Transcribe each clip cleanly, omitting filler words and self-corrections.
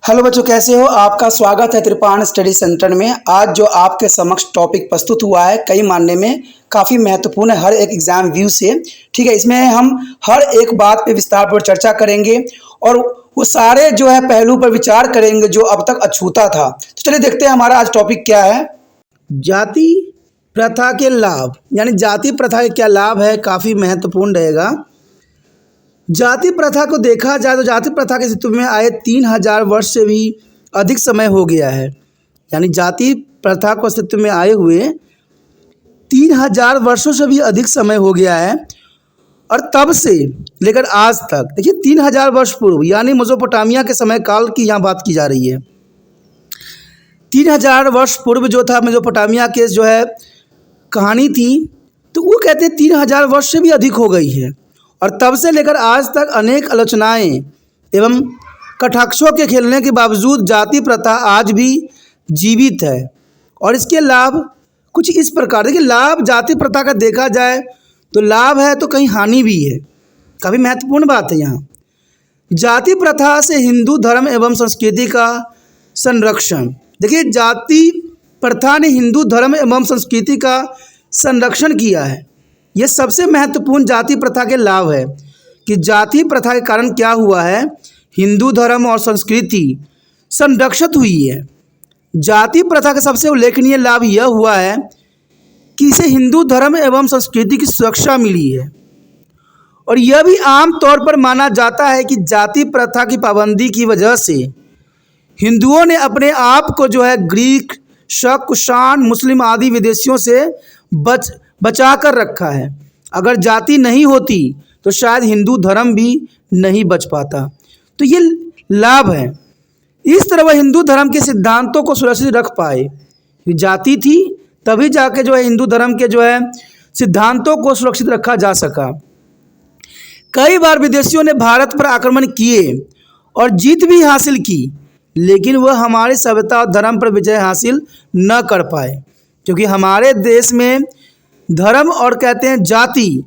Hello बच्चों, कैसे हो? आपका स्वागत है त्रिपाण स्टडी सेंटर में। आज जो आपके समक्ष टॉपिक प्रस्तुत हुआ है कई मानने में काफ़ी महत्वपूर्ण है हर एक एग्जाम व्यू से। ठीक है, इसमें हम हर एक बात पे विस्तार पर चर्चा करेंगे और वो सारे जो है पहलू पर विचार करेंगे जो अब तक अछूता था। तो चलिए देखते हैं हमारा आज टॉपिक क्या है। जाति प्रथा के लाभ, यानी जाति प्रथा के क्या लाभ है, काफ़ी महत्वपूर्ण रहेगा। जाति प्रथा को देखा जाए तो जाति प्रथा के अस्तित्व में आए 3000 वर्ष से भी अधिक समय हो गया है। यानी जाति प्रथा को अस्तित्व में आए हुए 3000 वर्षों से भी अधिक समय हो गया है। और तब से लेकर आज तक देखिए 3000 वर्ष पूर्व यानी मेसोपोटामिया के समय काल की यहाँ बात की जा रही है। 3000 वर्ष पूर्व जो था मेसोपोटामिया के जो है कहानी थी, तो वो कहते हैं 3000 वर्ष से भी अधिक हो गई है। और तब से लेकर आज तक अनेक आलोचनाएं एवं कटाक्षों के खेलने के बावजूद जाति प्रथा आज भी जीवित है। और इसके लाभ कुछ इस प्रकार, देखिए लाभ जाति प्रथा का देखा जाए तो लाभ है तो कहीं हानि भी है। काफ़ी महत्वपूर्ण बात है यहाँ। जाति प्रथा से हिंदू धर्म एवं संस्कृति का संरक्षण, देखिए जाति प्रथा ने हिंदू धर्म एवं संस्कृति का संरक्षण किया है। ये सबसे महत्वपूर्ण जाति प्रथा के लाभ है कि जाति प्रथा के कारण क्या हुआ है, हिंदू धर्म और संस्कृति संरक्षित हुई है। जाति प्रथा का सबसे उल्लेखनीय लाभ यह हुआ है कि इसे हिंदू धर्म एवं संस्कृति की सुरक्षा मिली है। और यह भी आम तौर पर माना जाता है कि जाति प्रथा की पाबंदी की वजह से हिंदुओं ने अपने आप को जो है ग्रीक, शक, कुषाण, मुस्लिम आदि विदेशियों से बचा कर रखा है। अगर जाति नहीं होती तो शायद हिंदू धर्म भी नहीं बच पाता। तो ये लाभ है। इस तरह वह हिंदू धर्म के सिद्धांतों को सुरक्षित रख पाए। जाति थी तभी जाके जो है हिंदू धर्म के जो है सिद्धांतों को सुरक्षित रखा जा सका। कई बार विदेशियों ने भारत पर आक्रमण किए और जीत भी हासिल की, लेकिन वह हमारी सभ्यता और धर्म पर विजय हासिल न कर पाए, क्योंकि हमारे देश में धर्म और कहते हैं जाति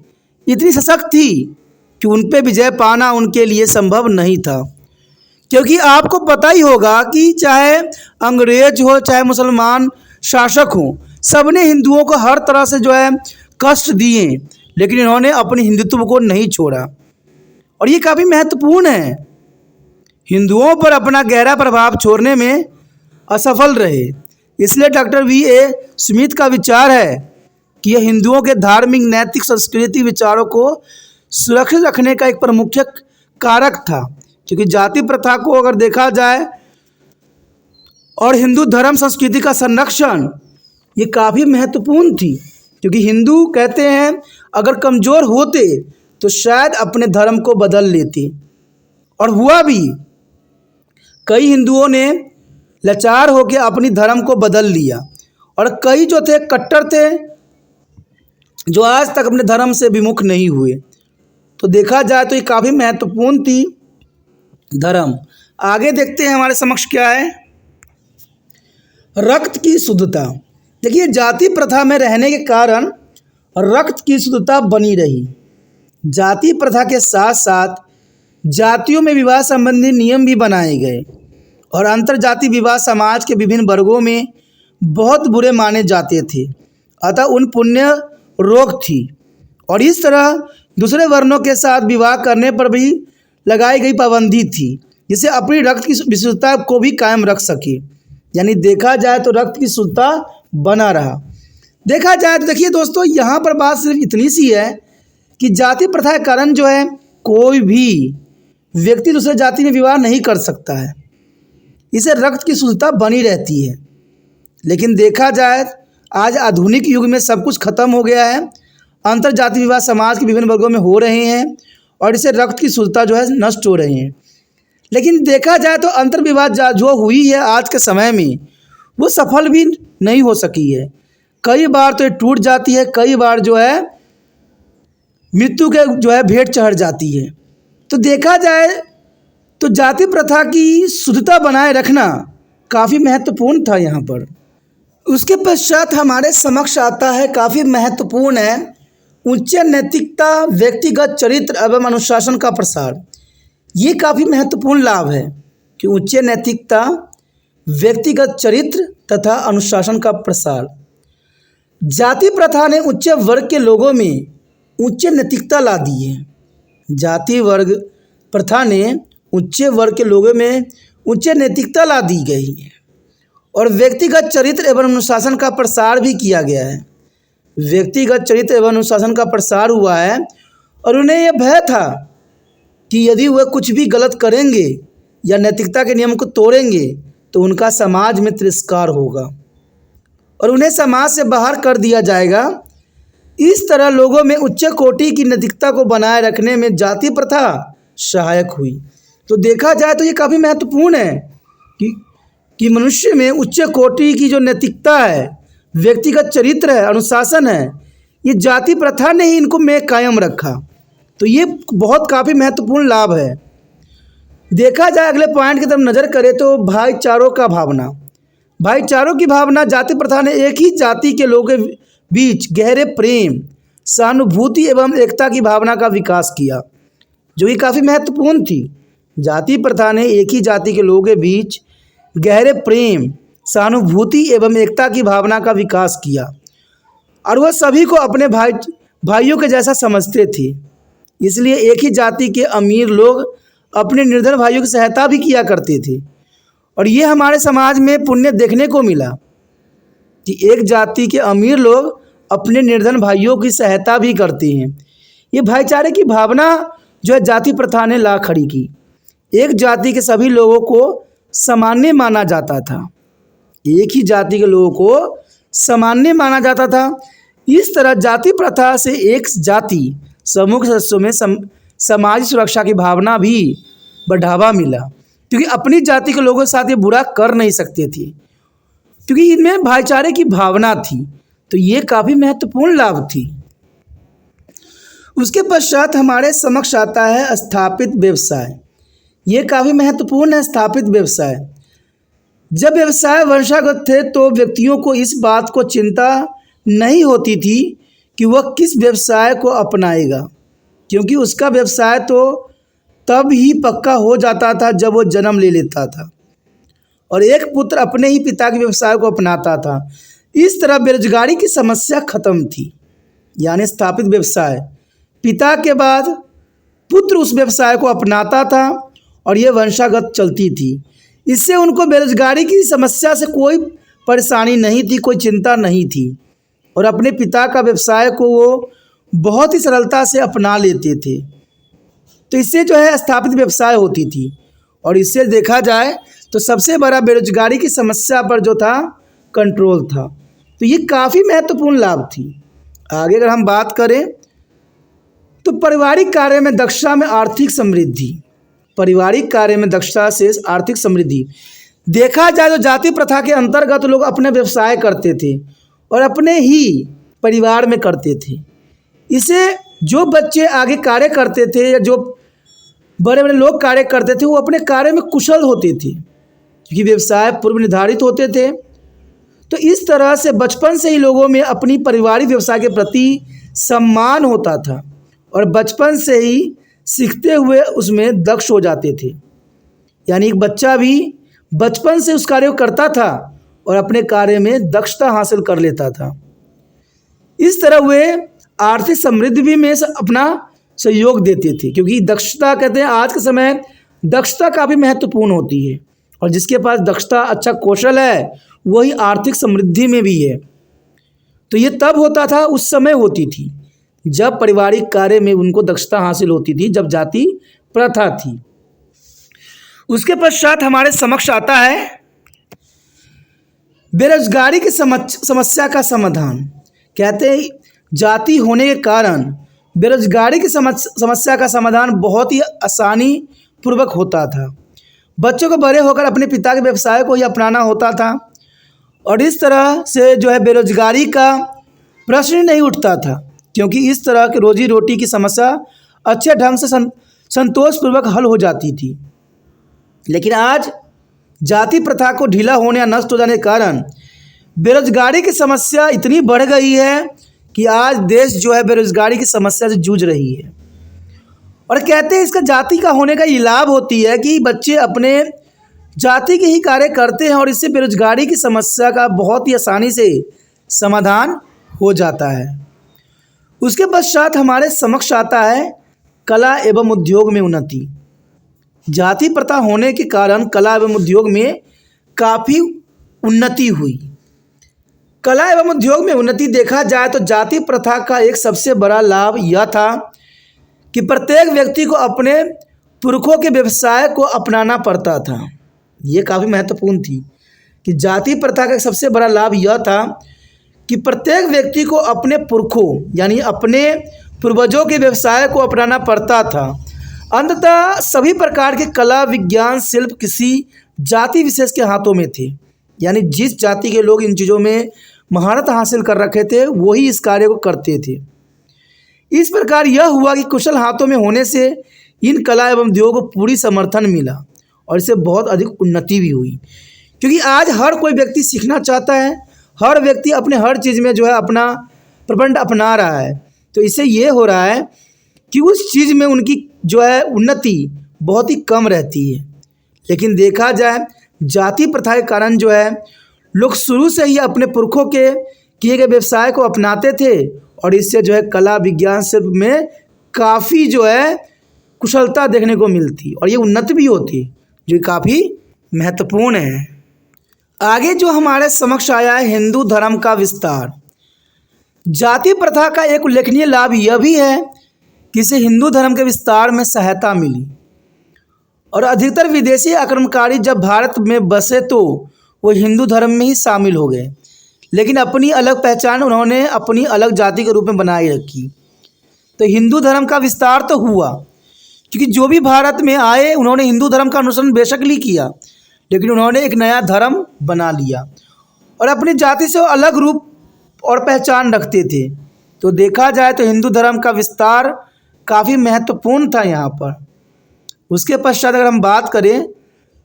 इतनी सशक्त थी कि उन पे विजय पाना उनके लिए संभव नहीं था। क्योंकि आपको पता ही होगा कि चाहे अंग्रेज हो चाहे मुसलमान शासक हो, सबने हिंदुओं को हर तरह से जो है कष्ट दिए, लेकिन इन्होंने अपने हिंदुत्व को नहीं छोड़ा। और ये काफ़ी महत्वपूर्ण है। हिंदुओं पर अपना गहरा प्रभाव छोड़ने में असफल रहे। इसलिए डॉक्टर V.A. स्मिथ का विचार है कि यह हिंदुओं के धार्मिक, नैतिक, सांस्कृतिक विचारों को सुरक्षित रखने का एक प्रमुख कारक था। क्योंकि जाति प्रथा को अगर देखा जाए और हिंदू धर्म संस्कृति का संरक्षण, ये काफ़ी महत्वपूर्ण थी। क्योंकि हिंदू कहते हैं अगर कमज़ोर होते तो शायद अपने धर्म को बदल लेते, और हुआ भी। कई हिंदुओं ने लाचार होकर अपनी धर्म को बदल लिया, और कई जो थे कट्टर थे जो आज तक अपने धर्म से विमुख नहीं हुए। तो देखा जाए तो ये काफ़ी महत्वपूर्ण थी धर्म। आगे देखते हैं हमारे समक्ष क्या है। रक्त की शुद्धता, देखिए जाति प्रथा में रहने के कारण रक्त की शुद्धता बनी रही। जाति प्रथा के साथ साथ जातियों में विवाह संबंधी नियम भी बनाए गए, और अंतरजाति विवाह समाज के विभिन्न वर्गों में बहुत बुरे माने जाते थे, अतः उन पुण्य रोक थी। और इस तरह दूसरे वर्णों के साथ विवाह करने पर भी लगाई गई पाबंदी थी, जिससे अपनी रक्त की विशुद्धता को भी कायम रख सके। यानी देखा जाए तो रक्त की शुद्धता बना रहा। देखा जाए तो देखिए दोस्तों, यहाँ पर बात सिर्फ इतनी सी है कि जाति प्रथा के कारण जो है कोई भी व्यक्ति दूसरे जाति में विवाह नहीं कर सकता है। इसे रक्त की शुद्धता बनी रहती है। लेकिन देखा जाए आज आधुनिक युग में सब कुछ खत्म हो गया है। अंतरजाति विवाह समाज के विभिन्न वर्गों में हो रहे हैं, और इससे रक्त की शुद्धता जो है नष्ट हो रही है। लेकिन देखा जाए तो अंतर्विवाह जो हुई है आज के समय में, वो सफल भी नहीं हो सकी है। कई बार तो ये टूट जाती है, कई बार जो है मृत्यु के जो है भेंट चढ़ जाती है। तो देखा जाए तो जाति प्रथा की शुद्धता बनाए रखना काफ़ी महत्वपूर्ण था यहाँ पर। उसके पश्चात हमारे समक्ष आता है, काफ़ी महत्वपूर्ण है, उच्च नैतिकता, व्यक्तिगत चरित्र एवं अनुशासन का प्रसार। ये काफ़ी महत्वपूर्ण लाभ है। कि उच्च नैतिकता, व्यक्तिगत चरित्र तथा अनुशासन का प्रसार। जाति प्रथा ने उच्च वर्ग के लोगों में उच्च नैतिकता ला दी है। जाति वर्ग प्रथा ने उच्च वर्ग के लोगों में उच्च नैतिकता ला दी गई है और व्यक्तिगत चरित्र एवं अनुशासन का प्रसार भी किया गया है। व्यक्तिगत चरित्र एवं अनुशासन का प्रसार हुआ है और उन्हें यह भय था कि यदि वह कुछ भी गलत करेंगे या नैतिकता के नियम को तोड़ेंगे तो उनका समाज में तिरस्कार होगा और उन्हें समाज से बाहर कर दिया जाएगा। इस तरह लोगों में उच्च कोटि की नैतिकता को बनाए रखने में जाति प्रथा सहायक हुई। तो देखा जाए तो ये काफ़ी महत्वपूर्ण है कि मनुष्य में उच्च कोटि की जो नैतिकता है, व्यक्तिगत चरित्र है, अनुशासन है, ये जाति प्रथा ने ही इनको में कायम रखा। तो ये बहुत काफ़ी महत्वपूर्ण लाभ है। देखा जाए अगले पॉइंट की तरफ नज़र करें तो भाईचारों का भावना। भाईचारों की भावना जाति प्रथा ने एक ही जाति के लोगों के बीच गहरे प्रेम, सहानुभूति एवं एकता की भावना का विकास किया, जो कि काफ़ी महत्वपूर्ण थी। जाति प्रथा ने एक ही जाति के लोगों के बीच गहरे प्रेम, सहानुभूति एवं एकता की भावना का विकास किया और वह सभी को अपने भाइयों के जैसा समझते थे। इसलिए एक ही जाति के अमीर लोग अपने निर्धन भाइयों की सहायता भी किया करते थे और ये हमारे समाज में पुण्य देखने को मिला कि एक जाति के अमीर लोग अपने निर्धन भाइयों की सहायता भी करते हैं। ये भाईचारे की भावना जो है जाति प्रथा ने ला खड़ी की। एक जाति के सभी लोगों को सामान्य माना जाता था। एक ही जाति के लोगों को सामान्य माना जाता था। इस तरह जाति प्रथा से एक जाति समूह के सदस्यों में समाज सुरक्षा की भावना भी बढ़ावा मिला, क्योंकि अपनी जाति के लोगों के साथ ये बुरा कर नहीं सकते थे, क्योंकि इनमें भाईचारे की भावना थी। तो ये काफ़ी महत्वपूर्ण लाभ थी। उसके पश्चात हमारे समक्ष आता है स्थापित व्यवसाय। ये काफ़ी महत्वपूर्ण है। स्थापित व्यवसाय, जब व्यवसाय वंशागत थे तो व्यक्तियों को इस बात को चिंता नहीं होती थी कि वह किस व्यवसाय को अपनाएगा, क्योंकि उसका व्यवसाय तो तब ही पक्का हो जाता था जब वो जन्म ले लेता था और एक पुत्र अपने ही पिता के व्यवसाय को अपनाता था। इस तरह बेरोजगारी की समस्या खत्म थी। यानी स्थापित व्यवसाय, पिता के बाद पुत्र उस व्यवसाय को अपनाता था और ये वंशागत चलती थी। इससे उनको बेरोजगारी की समस्या से कोई परेशानी नहीं थी, कोई चिंता नहीं थी और अपने पिता का व्यवसाय को वो बहुत ही सरलता से अपना लेते थे। तो इससे जो है स्थापित व्यवसाय होती थी और इससे देखा जाए तो सबसे बड़ा बेरोजगारी की समस्या पर जो था कंट्रोल था। तो ये काफ़ी महत्वपूर्ण लाभ थी। आगे अगर हम बात करें तो पारिवारिक कार्य में दक्षता में आर्थिक समृद्धि। पारिवारिक कार्य में दक्षता से आर्थिक समृद्धि, देखा जाए तो जाति प्रथा के अंतर्गत लोग अपने व्यवसाय करते थे और अपने ही परिवार में करते थे। इसे जो बच्चे आगे कार्य करते थे या जो बड़े बड़े लोग कार्य करते थे वो अपने कार्य में कुशल होते थे, क्योंकि व्यवसाय पूर्व निर्धारित होते थे। तो इस तरह से बचपन से ही लोगों में अपनी पारिवारिक व्यवसाय के प्रति सम्मान होता था और बचपन से ही सीखते हुए उसमें दक्ष हो जाते थे। यानी एक बच्चा भी बचपन से उस कार्य को करता था और अपने कार्य में दक्षता हासिल कर लेता था। इस तरह वे आर्थिक समृद्धि में अपना सहयोग देते थे, क्योंकि दक्षता कहते हैं आज के समय दक्षता काफ़ी महत्वपूर्ण होती है और जिसके पास दक्षता, अच्छा कौशल है, वही आर्थिक समृद्धि में भी है। तो ये तब होता था, उस समय होती थी जब पारिवारिक कार्य में उनको दक्षता हासिल होती थी, जब जाति प्रथा थी। उसके पश्चात हमारे समक्ष आता है बेरोजगारी की समस्या का समाधान। कहते हैं जाति होने के कारण बेरोजगारी की समस्या का समाधान बहुत ही आसानी पूर्वक होता था। बच्चों को बड़े होकर अपने पिता के व्यवसाय को ही अपनाना होता था और इस तरह से जो है बेरोजगारी का प्रश्न नहीं उठता था, क्योंकि इस तरह की रोजी रोटी की समस्या अच्छे ढंग से संतोषपूर्वक हल हो जाती थी। लेकिन आज जाति प्रथा को ढीला होने या नष्ट हो जाने के कारण बेरोजगारी की समस्या इतनी बढ़ गई है कि आज देश जो है बेरोजगारी की समस्या से जूझ रही है। और कहते हैं इसका जाति का होने का ये लाभ होती है कि बच्चे अपने जाति के ही कार्य करते हैं और इससे बेरोजगारी की समस्या का बहुत ही आसानी से समाधान हो जाता है। उसके पश्चात हमारे समक्ष आता है कला एवं उद्योग में उन्नति। जाति प्रथा होने के कारण कला एवं उद्योग में काफ़ी उन्नति हुई। कला एवं उद्योग में उन्नति देखा जाए तो जाति प्रथा का एक सबसे बड़ा लाभ यह था कि प्रत्येक व्यक्ति को अपने पुरखों के व्यवसाय को अपनाना पड़ता था। ये काफ़ी महत्वपूर्ण थी कि जाति प्रथा का सबसे बड़ा लाभ यह था कि प्रत्येक व्यक्ति को अपने पुरखों यानी अपने पूर्वजों के व्यवसाय को अपनाना पड़ता था। अंततः सभी प्रकार के कला, विज्ञान, शिल्प किसी जाति विशेष के हाथों में थे। यानी जिस जाति के लोग इन चीज़ों में महारत हासिल कर रखे थे वही इस कार्य को करते थे। इस प्रकार यह हुआ कि कुशल हाथों में होने से इन कला एवं उद्योग को पूरी समर्थन मिला और इससे बहुत अधिक उन्नति भी हुई। क्योंकि आज हर कोई व्यक्ति सीखना चाहता है, हर व्यक्ति अपने हर चीज़ में जो है अपना प्रबंध अपना रहा है। तो इससे ये हो रहा है कि उस चीज़ में उनकी जो है उन्नति बहुत ही कम रहती है। लेकिन देखा जाए जाति प्रथा के कारण जो है लोग शुरू से ही अपने पुरखों के किए गए व्यवसाय को अपनाते थे और इससे जो है कला, विज्ञान, शिल्प में काफ़ी जो है कुशलता देखने को मिलती और ये उन्नति भी होती, जो काफ़ी महत्वपूर्ण है। आगे जो हमारे समक्ष आया है हिंदू धर्म का विस्तार। जाति प्रथा का एक उल्लेखनीय लाभ यह भी है कि इसे हिंदू धर्म के विस्तार में सहायता मिली और अधिकतर विदेशी आक्रमणकारी जब भारत में बसे तो वो हिंदू धर्म में ही शामिल हो गए, लेकिन अपनी अलग पहचान उन्होंने अपनी अलग जाति के रूप में बनाए रखी। तो हिंदू धर्म का विस्तार तो हुआ क्योंकि जो भी भारत में आए उन्होंने हिंदू धर्म का अनुसरण बेशक नहीं किया, लेकिन उन्होंने एक नया धर्म बना लिया और अपनी जाति से अलग रूप और पहचान रखते थे। तो देखा जाए तो हिंदू धर्म का विस्तार काफ़ी महत्वपूर्ण था यहाँ पर। उसके पश्चात अगर हम बात करें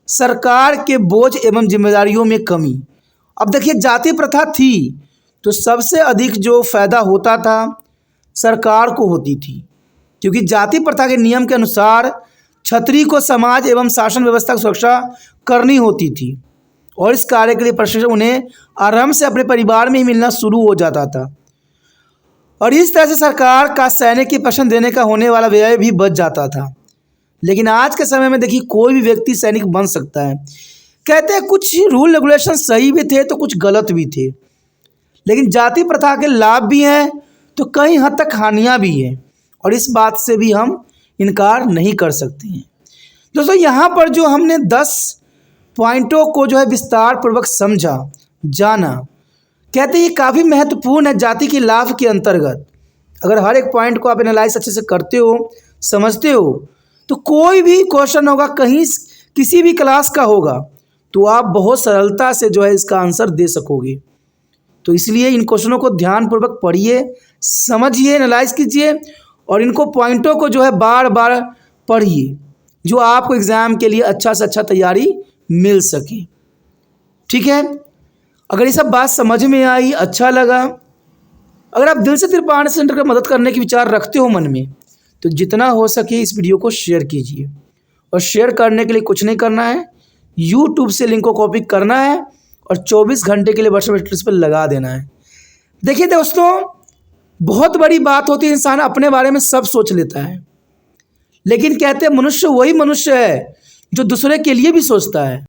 सरकार के बोझ एवं जिम्मेदारियों में कमी। अब देखिए जाति प्रथा थी तो सबसे अधिक जो फ़ायदा होता था सरकार को होती थी, क्योंकि जाति प्रथा के नियम के अनुसार क्षत्रिय को समाज एवं शासन व्यवस्था की सुरक्षा करनी होती थी और इस कार्य के लिए प्रशिक्षण उन्हें आरंभ से अपने परिवार में ही मिलना शुरू हो जाता था और इस तरह से सरकार का सैनिक की पेंशन देने का होने वाला व्यय भी बच जाता था। लेकिन आज के समय में देखिए कोई भी व्यक्ति सैनिक बन सकता है। कहते हैं कुछ रूल रेगुलेशन सही भी थे तो कुछ गलत भी थे, लेकिन जाति प्रथा के लाभ भी हैं तो कई हद तक हानियाँ भी हैं और इस बात से भी हम इनकार नहीं कर सकते हैं। दोस्तों यहाँ पर जो हमने 10 पॉइंटों को जो है विस्तार पूर्वक समझा, जाना, कहते हैं ये काफ़ी महत्वपूर्ण है जाति के लाभ के अंतर्गत। अगर हर एक पॉइंट को आप एनालाइज अच्छे से करते हो, समझते हो, तो कोई भी क्वेश्चन होगा कहीं किसी भी क्लास का होगा तो आप बहुत सरलता से जो है इसका आंसर दे सकोगे। तो इसलिए इन क्वेश्चनों को ध्यानपूर्वक पढ़िए, समझिए, एनालाइज कीजिए और इनको पॉइंटों को जो है बार बार पढ़िए, जो आपको एग्ज़ाम के लिए अच्छा से अच्छा तैयारी मिल सके। ठीक है, अगर ये सब बात समझ में आई, अच्छा लगा, अगर आप दिल से त्रिपाठी सेंटर का मदद करने के विचार रखते हो मन में, तो जितना हो सके इस वीडियो को शेयर कीजिए। और शेयर करने के लिए कुछ नहीं करना है, यूट्यूब से लिंक को कॉपी करना है और 24 घंटे के लिए व्हाट्सएप स्टेटस पर लगा देना है। देखिए दोस्तों, बहुत बड़ी बात होती है, इंसान अपने बारे में सब सोच लेता है, लेकिन कहते हैं मनुष्य वही मनुष्य है जो दूसरे के लिए भी सोचता है।